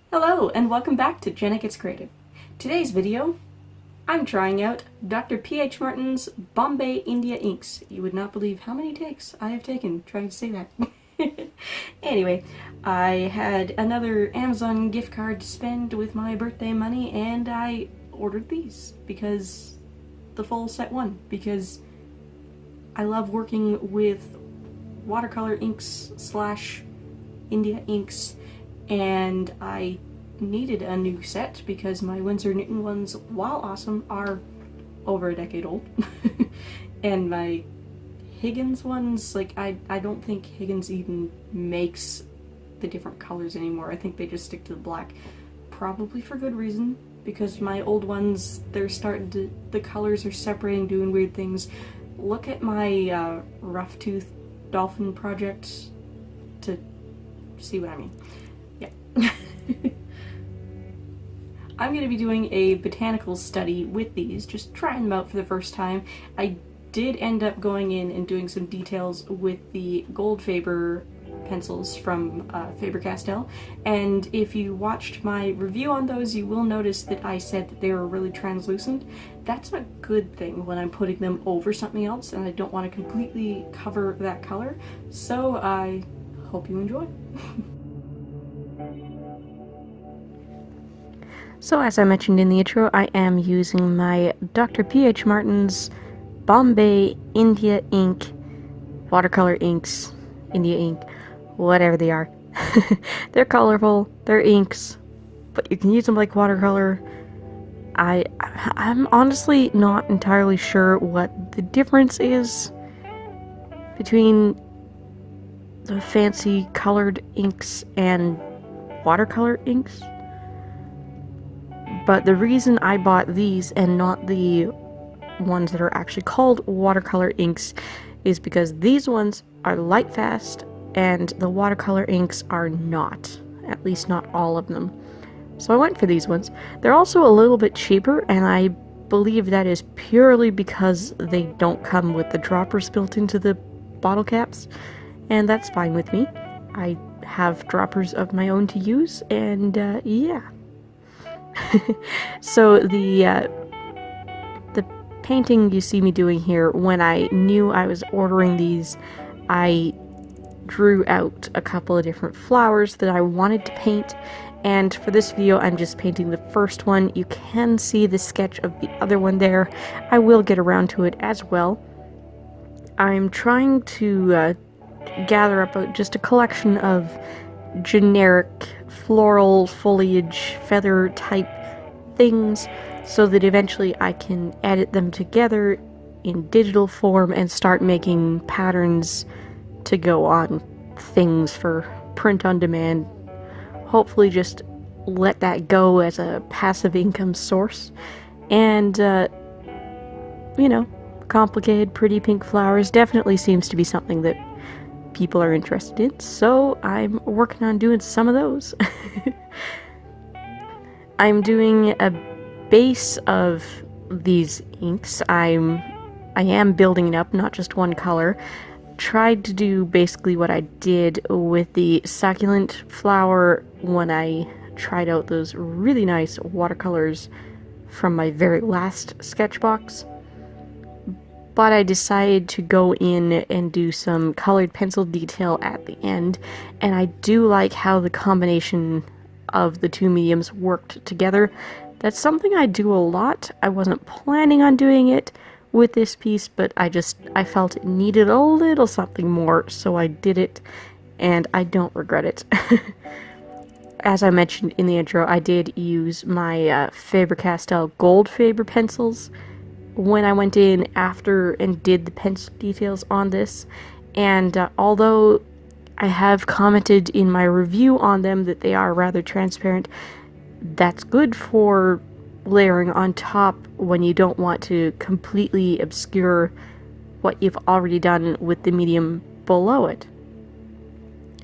Hello and welcome back to Jenna Gets Creative. Today's video, I'm trying out Dr. P.H. Martin's Bombay India inks. You would not believe how many takes I have taken trying to say that. Anyway, I had another Amazon gift card to spend with my birthday money and I ordered these because the full set one, because I love working with watercolor inks slash India inks, and I needed a new set because my Winsor Newton ones, while awesome, are over a decade old. And my Higgins ones, like, I don't think Higgins even makes the different colors anymore. I think they just stick to the black, probably for good reason, because my old ones, they're starting to, the colors are separating, doing weird things. Look at my rough tooth dolphin project to see what I mean. Yeah. I'm going to be doing a botanical study with these, just trying them out for the first time. I did end up going in and doing some details with the Goldfaber pencils from Faber-Castel, and if you watched my review on those, you will notice that I said that they were really translucent. That's a good thing when I'm putting them over something else and I don't want to completely cover that color, so I hope you enjoy. So as I mentioned in the intro, I am using my Dr. P.H. Martin's Bombay India ink, watercolor inks, India ink, whatever they are. They're colorful, they're inks, but you can use them like watercolor. I'm honestly not entirely sure what the difference is between the fancy colored inks and watercolor inks. But the reason I bought these and not the ones that are actually called watercolor inks is because these ones are light fast and the watercolor inks are not. At least not all of them. So I went for these ones. They're also a little bit cheaper, and I believe that is purely because they don't come with the droppers built into the bottle caps, and that's fine with me. I have droppers of my own to use, and yeah. So the painting you see me doing here, when I knew I was ordering these, I drew out a couple of different flowers that I wanted to paint, and for this video I'm just painting the first one. You can see the sketch of the other one there. I will get around to it as well. I'm trying to gather up just a collection of generic floral foliage feather type things so that eventually I can edit them together in digital form and start making patterns to go on things for print on demand. Hopefully just let that go as a passive income source. And you know, complicated pretty pink flowers definitely seems to be something that people are interested in, so I'm working on doing some of those. I'm doing a base of these inks. I am building it up, not just one color. Tried to do basically what I did with the succulent flower when I tried out those really nice watercolors from my very last sketch box. But I decided to go in and do some colored pencil detail at the end, and I do like how the combination of the two mediums worked together. That's something I do a lot. I wasn't planning on doing it with this piece, but I felt it needed a little something more, so I did it, and I don't regret it. As I mentioned in the intro, I did use my Faber-Castel Goldfaber pencils when I went in after and did the pencil details on this, and although I have commented in my review on them that they are rather transparent, that's good for layering on top when you don't want to completely obscure what you've already done with the medium below it.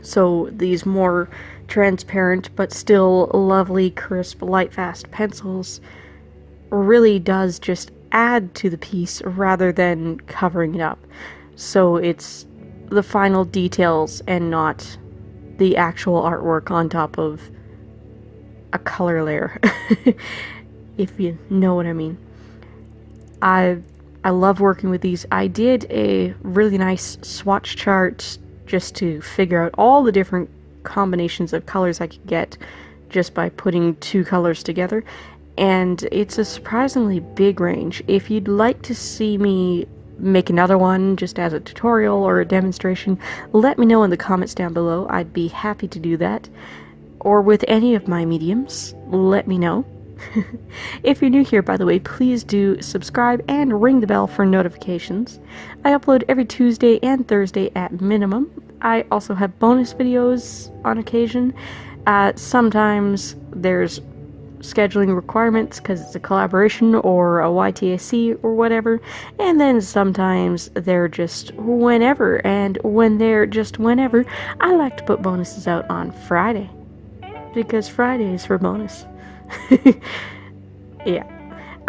So these more transparent but still lovely, crisp, light fast pencils really does just add to the piece rather than covering it up. So it's the final details and not the actual artwork on top of a color layer, if you know what I mean. I love working with these. I did a really nice swatch chart just to figure out all the different combinations of colors I could get just by putting two colors together, and it's a surprisingly big range. If you'd like to see me make another one just as a tutorial or a demonstration, let me know in the comments down below. I'd be happy to do that. Or with any of my mediums, let me know. If you're new here, by the way, please do subscribe and ring the bell for notifications. I upload every Tuesday and Thursday at minimum. I also have bonus videos on occasion. Sometimes there's scheduling requirements because it's a collaboration or a YTAC or whatever, and then sometimes they're just whenever, and when they're just whenever, I like to put bonuses out on Friday, because Friday is for bonus. Yeah,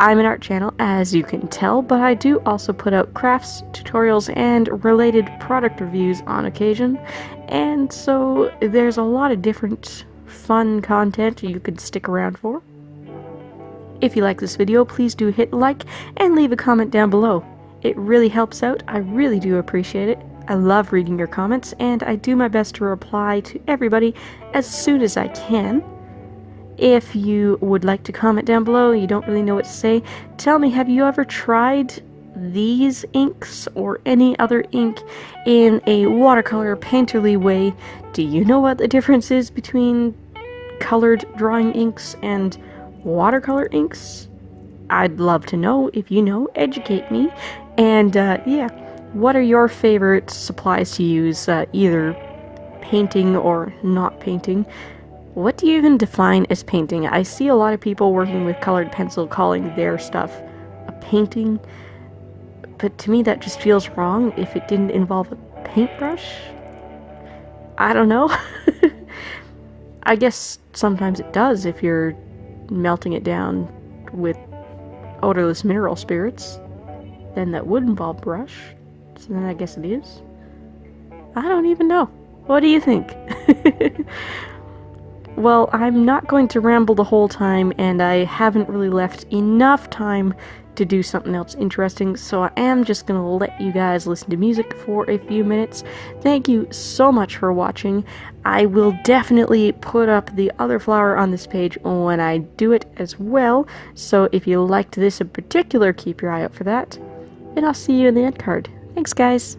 I'm an art channel, as you can tell, but I do also put out crafts, tutorials, and related product reviews on occasion, and so there's a lot of different fun content you could stick around for. If you like this video, please do hit like and leave a comment down below. It really helps out. I really do appreciate it. I love reading your comments, and I do my best to reply to everybody as soon as I can. If you would like to comment down below, you don't really know what to say, tell me, have you ever tried these inks or any other ink in a watercolor painterly way? Do you know what the difference is between colored drawing inks and watercolor inks? I'd love to know. If you know, educate me. And yeah, what are your favorite supplies to use, either painting or not painting? What do you even define as painting? I see a lot of people working with colored pencil calling their stuff a painting, but to me that just feels wrong if it didn't involve a paintbrush. I don't know. I guess sometimes it does if you're melting it down with odorless mineral spirits. Then that would involve brush. So then I guess it is. I don't even know. What do you think? Well, I'm not going to ramble the whole time, and I haven't really left enough time to do something else interesting, so I am just going to let you guys listen to music for a few minutes. Thank you so much for watching. I will definitely put up the other flower on this page when I do it as well, so if you liked this in particular, keep your eye out for that. And I'll see you in the end card. Thanks, guys.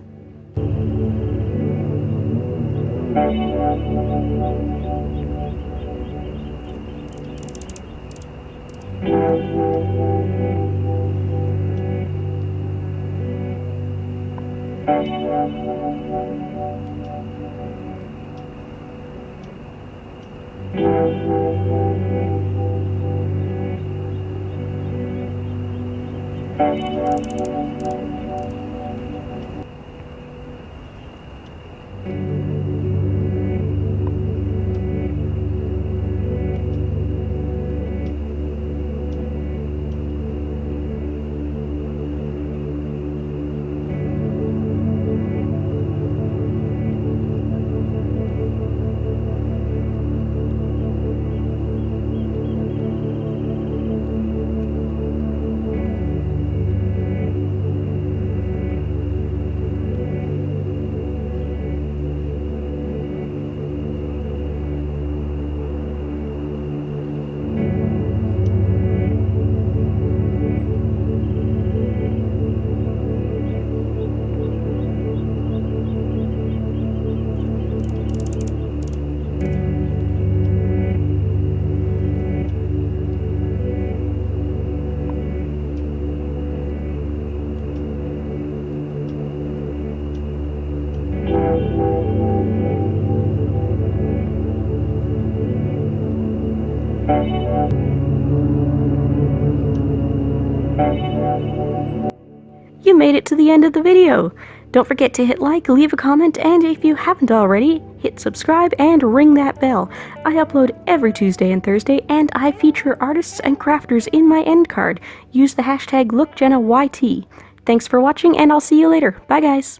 You made it to the end of the video! Don't forget to hit like, leave a comment, and if you haven't already, hit subscribe and ring that bell. I upload every Tuesday and Thursday, and I feature artists and crafters in my end card. Use the hashtag LookJennaYT. Thanks for watching, and I'll see you later. Bye, guys!